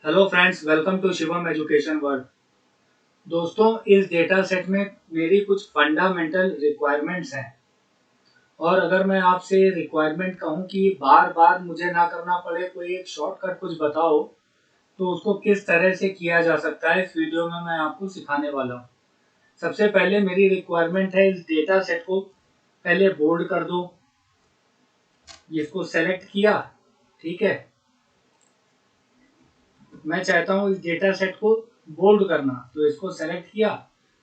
Hello friends, welcome to Shivam education world. दोस्तों, इस data set में मेरी कुछ फंडामेंटल रिक्वायरमेंट्स हैं और अगर मैं आपसे रिक्वायरमेंट कहूं कि बार बार मुझे ना करना पड़े, कोई एक शॉर्टकट कुछ बताओ तो उसको किस तरह से किया जा सकता है, इस वीडियो में मैं आपको सिखाने वाला हूं। सबसे पहले मेरी रिक्वायरमेंट है, इस डेटा सेट को पहले बोल्ड कर दो। इसको सेलेक्ट किया, ठीक है। मैं चाहता हूँ इस डेटा सेट को बोल्ड करना, तो इसको सेलेक्ट किया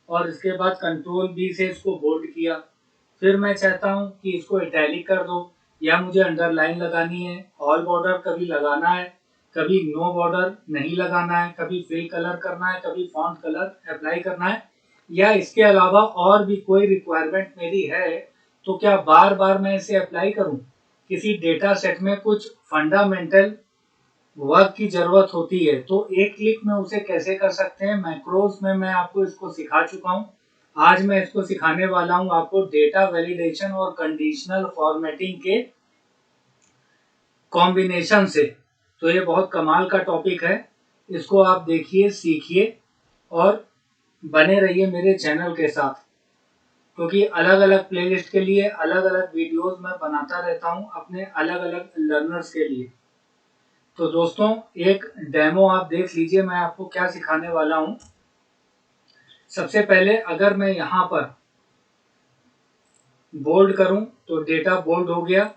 और इसके बाद कंट्रोल बी से इसको बोल्ड किया। फिर मैं चाहता हूँ कि इसको इटैलिक कर दो या मुझे अंडरलाइन लगानी है। ऑल बॉर्डर कभी लगाना है, कभी नो बॉर्डर नहीं लगाना है, कभी फिल कलर करना है, कभी फॉन्ट कलर अप्लाई करना है, या इसके अलावा और भी कोई रिक्वायरमेंट मेरी है तो क्या बार बार मैं इसे अप्लाई करूं। किसी डेटा सेट में कुछ फंडामेंटल वर्क की जरूरत होती है तो एक क्लिक में उसे कैसे कर सकते हैं, मैक्रोज में मैं आपको इसको सिखा चुका हूं। आज मैं इसको सिखाने वाला हूं आपको डेटा वैलिडेशन और कंडीशनल फॉर्मेटिंग के कॉम्बिनेशन से। तो ये बहुत कमाल का टॉपिक है, इसको आप देखिए, सीखिए और बने रहिए मेरे चैनल के साथ, क्योंकि अलग अलग प्लेलिस्ट के लिए अलग अलग वीडियोस मैं बनाता रहता हूं अपने अलग अलग लर्नर्स के लिए। तो दोस्तों, एक डेमो आप देख लीजिए, मैं आपको क्या सिखाने वाला हूं। सबसे पहले अगर मैं यहां पर बोल्ड करूं तो डेटा बोल्ड हो गया,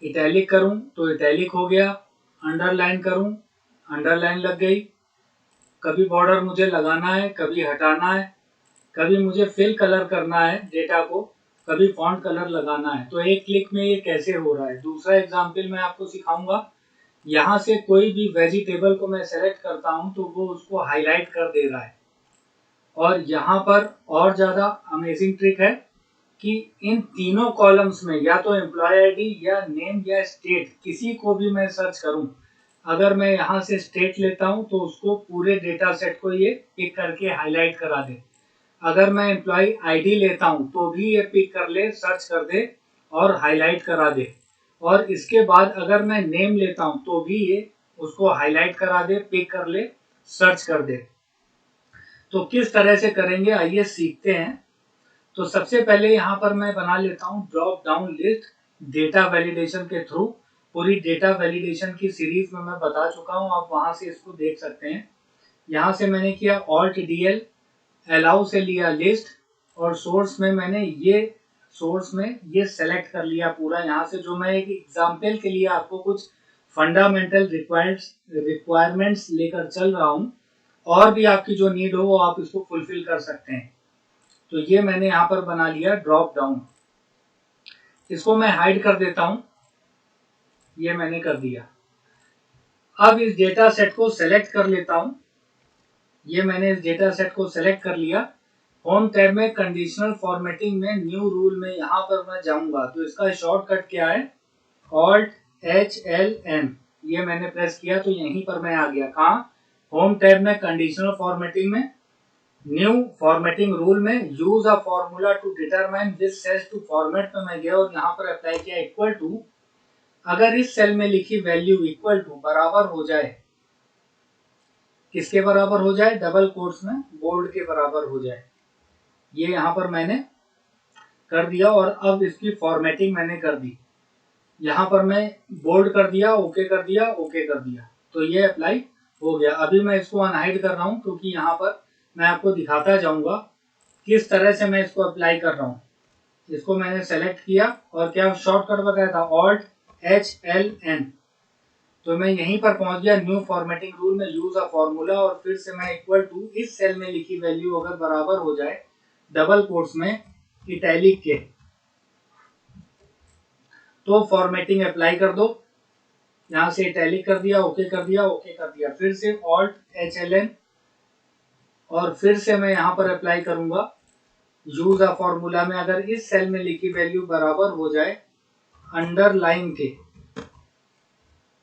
इटैलिक करूं तो इटैलिक हो गया, अंडरलाइन करूं अंडरलाइन लग गई। कभी बॉर्डर मुझे लगाना है, कभी हटाना है, कभी मुझे फिल कलर करना है डेटा को, कभी फॉन्ट कलर लगाना है। तो एक क्लिक में ये कैसे हो रहा है। दूसरा एग्जाम्पल मैं आपको सिखाऊंगा। यहाँ से कोई भी वेजिटेबल को मैं सेलेक्ट करता हूं तो वो उसको हाईलाइट कर दे रहा है। और यहाँ पर और ज्यादा अमेजिंग ट्रिक है कि इन तीनों कॉलम्स में या तो एम्प्लॉय आईडी या नेम या स्टेट, किसी को भी मैं सर्च करूं, अगर मैं यहाँ से स्टेट लेता हूं तो उसको पूरे डेटा सेट को ये पिक करके हाईलाइट करा दे। अगर मैं एम्प्लॉय आईडी लेता हूं तो भी ये पिक कर ले, सर्च कर दे और हाईलाइट करा दे। और इसके बाद अगर मैं नेम लेता हूं तो भी ये उसको हाईलाइट करा दे, पिक कर ले, सर्च कर दे। तो किस तरह से करेंगे, आइए सीखते हैं। तो सबसे पहले यहाँ पर मैं बना लेता हूँ drop down list data validation के थ्रू। पूरी डेटा वैलिडेशन की सीरीज में मैं बता चुका हूँ, आप वहां से इसको देख सकते हैं। यहाँ से मैंने किया ऑल्ट डीएल, अलाउ से लिया लिस्ट, और सोर्स में मैंने ये सेलेक्ट कर लिया पूरा। यहाँ से जो मैं एक एग्जाम्पल के लिए आपको कुछ फंडामेंटल रिक्वायरमेंट्स लेकर चल रहा हूँ, और भी आपकी जो नीड हो वो आप इसको फुलफिल कर सकते हैं। तो ये मैंने यहाँ पर बना लिया ड्रॉप डाउन। इसको मैं हाइड कर देता हूं, ये मैंने कर दिया। अब इस डेटा सेट को सेलेक्ट कर लेता हूं। ये मैंने इस डेटा सेट को सेलेक्ट कर लिया। होम टैब में कंडीशनल फॉर्मेटिंग में न्यू रूल में यहाँ पर मैं जाऊंगा तो इसका शॉर्टकट क्या है, ऑल्ट HLN। ये मैंने प्रेस किया तो यहीं पर मैं आ गया। कहाँ, होम टैब में कंडीशनल फॉर्मेटिंग में न्यू फॉर्मेटिंग रूल में use a formula to determine which cells to format में मैं गया और यहाँ पर अप्लाई किया इक्वल टू। अगर इस सेल में लिखी वैल्यू इक्वल टू बराबर हो जाए, किसके बराबर हो जाए, डबल कोट्स में बोल्ड के बराबर हो जाए, ये यहाँ पर मैंने कर दिया। और अब इसकी फॉर्मेटिंग मैंने कर दी, यहाँ पर मैं बोल्ड कर दिया, ओके कर दिया, ओके कर दिया, तो ये अप्लाई हो गया। अभी मैं इसको अनहाइड कर रहा हूँ क्योंकि यहाँ पर मैं आपको दिखाता जाऊंगा किस तरह से मैं इसको अप्लाई कर रहा हूँ। इसको मैंने सेलेक्ट किया और क्या शॉर्टकट बताया था, ऑल्ट HLN। तो मैं यहीं पर पहुंच गया न्यू फॉर्मेटिंग रूल में यूज अ फॉर्मूला, और फिर से मैं इक्वल टू इस सेल में लिखी वैल्यू अगर बराबर हो जाए डबल कोट्स में इटैलिक के, तो फॉर्मेटिंग अप्लाई कर दो। यहां से इटैलिक कर दिया, ओके कर दिया, ओके कर दिया, फिर से ऑल्ट HLN, और फिर से मैं यहां पर अप्लाई करूंगा यूज अ फॉर्मूला में। अगर इस सेल में लिखी वैल्यू बराबर हो जाए अंडरलाइन के,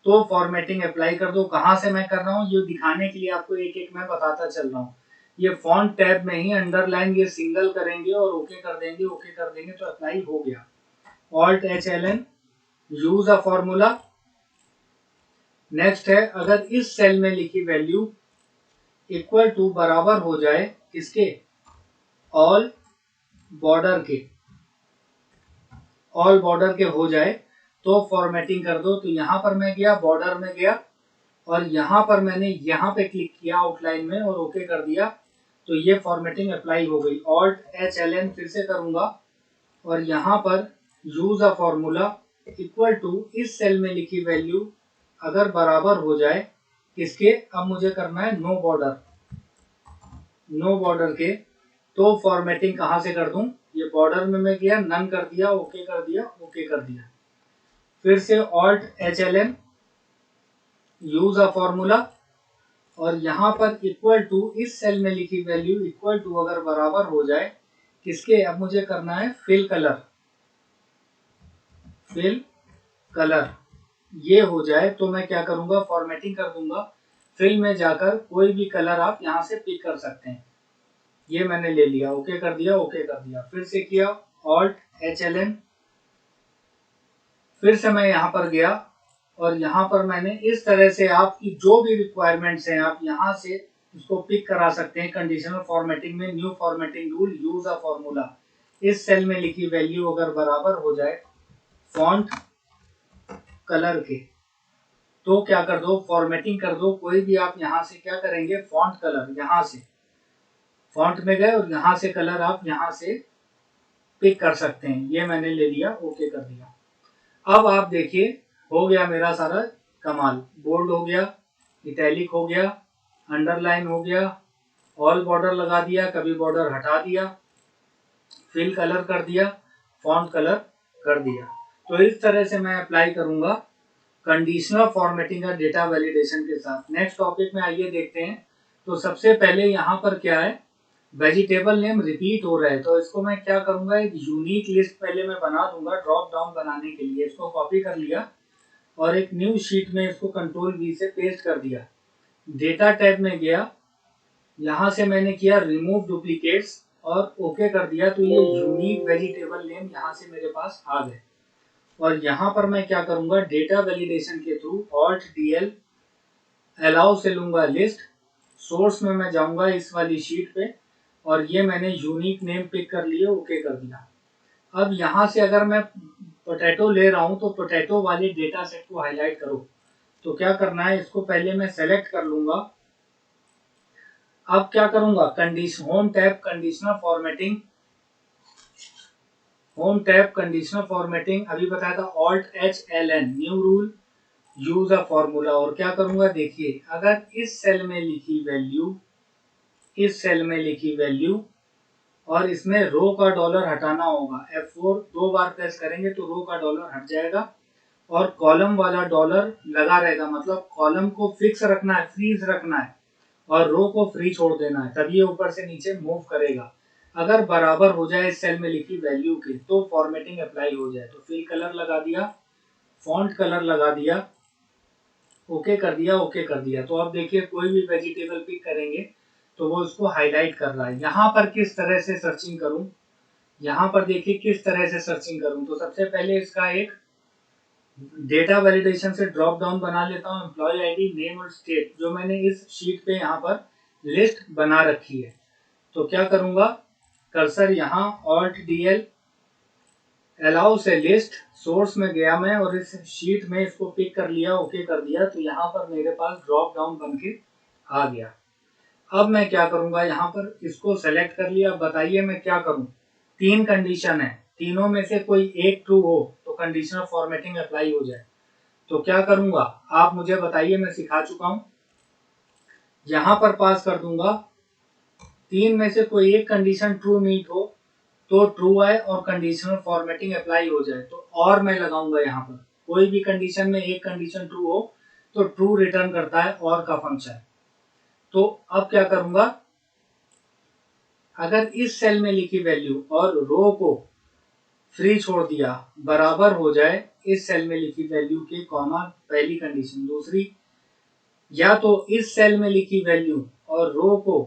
तो फॉर्मेटिंग अप्लाई कर दो। कहां से मैं कर रहा हूं ये दिखाने के लिए आपको एक एक मैं बताता चल रहा हूं। ये फॉन्ट टैब में ही अंडरलाइन ये सिंगल करेंगे और ओके कर देंगे, ओके कर देंगे तो अप्लाई हो गया। Alt HLN, use a formula, next है, अगर इस सेल में लिखी वैल्यू इक्वल टू बराबर हो जाए किसके, ऑल बॉर्डर के, ऑल बॉर्डर के हो जाए तो फॉर्मेटिंग कर दो। तो यहाँ पर मैं गया, बॉर्डर में गया और यहाँ पर मैंने यहाँ पे क्लिक किया आउटलाइन में और ओके कर दिया, तो ये फॉर्मेटिंग अप्लाई हो गई। Alt+H+L फिर से करूंगा और यहाँ पर use a formula equal to इस सेल में लिखी वैल्यू अगर बराबर हो जाए किसके, अब मुझे करना है नो बॉर्डर, नो बॉर्डर के, तो फॉर्मेटिंग कहाँ से कर दूं, ये बॉर्डर में मैं गया, नन कर दिया, ओके कर दिया, ओके कर दिया। फिर से Alt+H+L यूज अ फॉर्मूला और यहाँ पर इक्वल टू इस सेल में लिखी वैल्यू इक्वल टू अगर बराबर हो जाए किसके, अब मुझे करना है फिल कलर, फिल कलर ये हो जाए तो मैं क्या करूंगा, फॉर्मेटिंग कर दूंगा। फिल में जाकर कोई भी कलर आप यहाँ से पिक कर सकते हैं। ये मैंने ले लिया, ओके कर दिया, ओके कर दिया। फिर से किया Alt+H+L, फिर से मैं यहाँ पर गया और यहाँ पर मैंने इस तरह से आपकी जो भी रिक्वायरमेंट्स हैं आप यहाँ से इसको पिक करा सकते हैं। कंडीशनल फॉर्मेटिंग में new formatting rule, use a formula, इस सेल में लिखी वैल्यू अगर बराबर हो जाए फॉन्ट कलर के तो क्या कर दो, फॉर्मेटिंग कर दो। कोई भी आप यहाँ से क्या करेंगे, फॉन्ट कलर, यहाँ से फॉन्ट में गए और यहाँ से कलर आप यहाँ से पिक कर सकते हैं। ये मैंने ले लिया, ओके कर दिया। अब आप देखिए हो गया मेरा सारा कमाल, बोल्ड हो गया, इटैलिक हो गया, अंडरलाइन हो गया, ऑल बॉर्डर लगा दिया, कभी बॉर्डर हटा दिया, फिल कलर कर दिया, फॉन्ट कलर कर दिया। तो इस तरह से मैं अप्लाई करूंगा कंडीशनल फॉर्मेटिंग का डेटा वैलिडेशन के साथ। नेक्स्ट टॉपिक में आइए देखते हैं। तो सबसे पहले यहाँ पर क्या है, वेजिटेबल नेम रिपीट हो रहा है, तो इसको मैं क्या करूंगा, एक यूनिक लिस्ट पहले मैं बना दूंगा ड्रॉप डाउन बनाने के लिए। इसको कॉपी कर लिया और एक न्यू शीट में इसको Ctrl+V से पेस्ट कर दिया। डेटा टैब में गया, यहाँ से मैंने किया रिमूव डुप्लीकेट्स और ओके कर दिया, तो ये यूनिक वेजिटेबल नेम यहाँ से मेरे पास आ गए। और यहाँ पर मैं क्या करूंगा, डेटा वैलिडेशन के थ्रू Alt+DL अलाउ से लूंगा लिस्ट, सोर्स में मैं जाऊंगा इस वाली शीट पे और ये मैंने यूनिक नेम पिक कर लिए, ओके कर दिया। अब यहाँ से अगर मैं पोटैटो ले रहा हूँ तो पोटैटो वाले डेटा सेट को हाईलाइट करो, तो क्या करना है, इसको पहले मैं सेलेक्ट कर लूंगा। अब क्या करूंगा, condition home tab conditional formatting, home tab conditional formatting अभी बताया था, Alt+H+L new rule, use a formula. और क्या करूंगा, देखिए अगर इस सेल में लिखी वैल्यू, इस सेल में लिखी वैल्यू और इसमें रो का डॉलर हटाना होगा, F4 दो बार प्रेस करेंगे तो रो का डॉलर हट जाएगा और कॉलम वाला डॉलर लगा रहेगा, मतलब कॉलम को फिक्स रखना है, फ्रीज रखना है और रो को फ्री छोड़ देना है, तभी ये ऊपर से नीचे मूव करेगा। अगर बराबर हो जाए इस सेल में लिखी वैल्यू के तो फॉर्मेटिंग अप्लाई हो जाए। तो फिल कलर लगा दिया, फॉन्ट कलर लगा दिया, ओके कर दिया, ओके कर दिया। तो अब देखिए कोई भी वेजिटेबल पिक करेंगे तो वो इसको हाईलाइट कर रहा है। यहाँ पर किस तरह से सर्चिंग करूं, यहाँ पर देखिए किस तरह से सर्चिंग करूं। तो सबसे पहले इसका एक डेटा वैलिडेशन से ड्रॉप डाउन बना लेता हूँ, एम्प्लॉय आईडी, नेम और स्टेट, जो मैंने इस शीट पे यहाँ पर लिस्ट बना रखी है। तो क्या करूंगा, कर्सर यहाँ Alt+DL अलाउ से लिस्ट, सोर्स में गया मैं और इस शीट में इसको पिक कर लिया, ओके कर दिया, तो यहाँ पर मेरे पास ड्रॉप डाउन बन के आ गया। अब मैं क्या करूंगा, यहाँ पर इसको सेलेक्ट कर लिया। बताइए मैं क्या करूं, तीन कंडीशन है, तीनों में से कोई एक ट्रू हो तो कंडीशनल फॉर्मेटिंग अप्लाई हो जाए। तो क्या करूंगा आप मुझे बताइए, मैं सिखा चुका हूं। यहाँ पर पास कर दूंगा, तीन में से कोई एक कंडीशन ट्रू मीट हो तो ट्रू आए और कंडीशनल फॉर्मेटिंग अप्लाई हो जाए। तो और मैं लगाऊंगा यहाँ पर, कोई भी कंडीशन में एक कंडीशन ट्रू हो तो ट्रू रिटर्न करता है और का फंक्शन। तो अब क्या करूंगा, अगर इस सेल में लिखी वैल्यू और रो को फ्री छोड़ दिया, बराबर हो जाए इस सेल में लिखी वैल्यू के कॉमा, पहली कंडीशन। दूसरी, या तो इस सेल में लिखी वैल्यू और रो को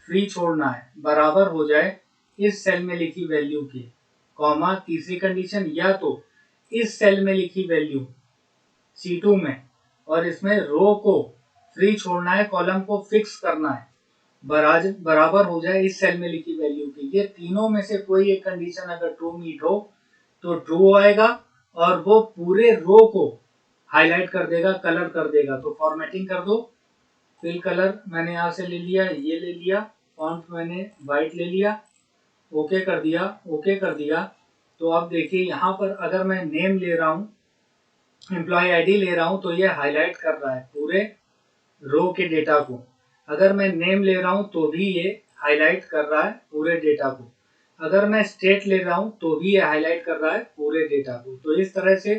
फ्री छोड़ना है, बराबर हो जाए इस सेल में लिखी वैल्यू के कॉमा, तीसरी कंडीशन, या तो इस सेल में लिखी वैल्यू C2 में और इसमें रो को फ्री छोड़ना है, कॉलम को फिक्स करना है, बराबर हो जाए इस सेल में लिखी वैल्यू की। ये तीनों में से कोई एक कंडीशन अगर ट्रू मीट हो तो ट्रू आएगा और वो पूरे रो को हाईलाइट कर देगा, कलर कर देगा। तो फॉर्मेटिंग कर दो, फिल कलर मैंने यहाँ से ले लिया, ये ले लिया, फॉन्ट मैंने वाइट ले लिया, ओके कर दिया, ओके कर दिया। तो अब देखिए यहाँ पर अगर मैं नेम ले रहा हूँ, एम्प्लॉय आईडी ले रहा हूँ, तो ये हाईलाइट कर रहा है पूरे रो के डेटा को। अगर मैं नेम ले रहा हूँ तो भी ये हाईलाइट कर रहा है पूरे डेटा को। अगर मैं स्टेट ले रहा हूँ तो भी ये हाईलाइट कर रहा है पूरे डेटा को। तो इस तरह से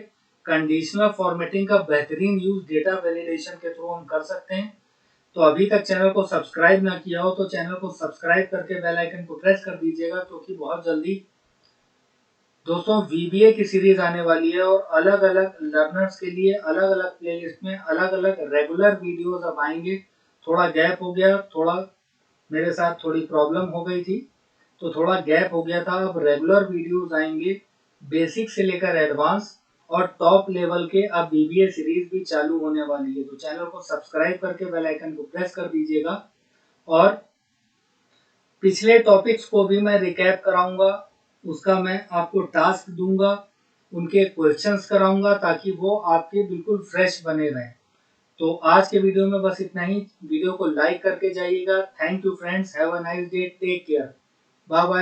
कंडीशनल फॉर्मेटिंग का बेहतरीन यूज डेटा वैलिडेशन के थ्रू हम कर सकते हैं। तो अभी तक चैनल को सब्सक्राइब ना किया हो तो चैनल को सब्सक्राइब करके बेल आइकन को प्रेस कर दीजिएगा, क्योंकि बहुत जल्दी दोस्तों VBA की सीरीज आने वाली है और अलग अलग लर्नर्स के लिए अलग अलग प्लेलिस्ट में अलग अलग रेगुलर वीडियोस अब आएंगे। थोड़ा गैप हो गया, थोड़ा मेरे साथ थोड़ी प्रॉब्लम हो गई थी तो थोड़ा गैप हो गया था। अब रेगुलर वीडियोस आएंगे, बेसिक से लेकर एडवांस और टॉप लेवल के। अब VBA सीरीज भी चालू होने वाली है, तो चैनल को सब्सक्राइब करके बेल आइकन को प्रेस कर दीजिएगा। और पिछले टॉपिक्स को भी मैं रिकैप कराऊंगा, उसका मैं आपको टास्क दूंगा, उनके क्वेश्चंस कराऊंगा, ताकि वो आपके बिल्कुल फ्रेश बने रहें। तो आज के वीडियो में बस इतना ही। वीडियो को लाइक करके जाइएगा। Thank you friends, have a nice day, take care, bye bye.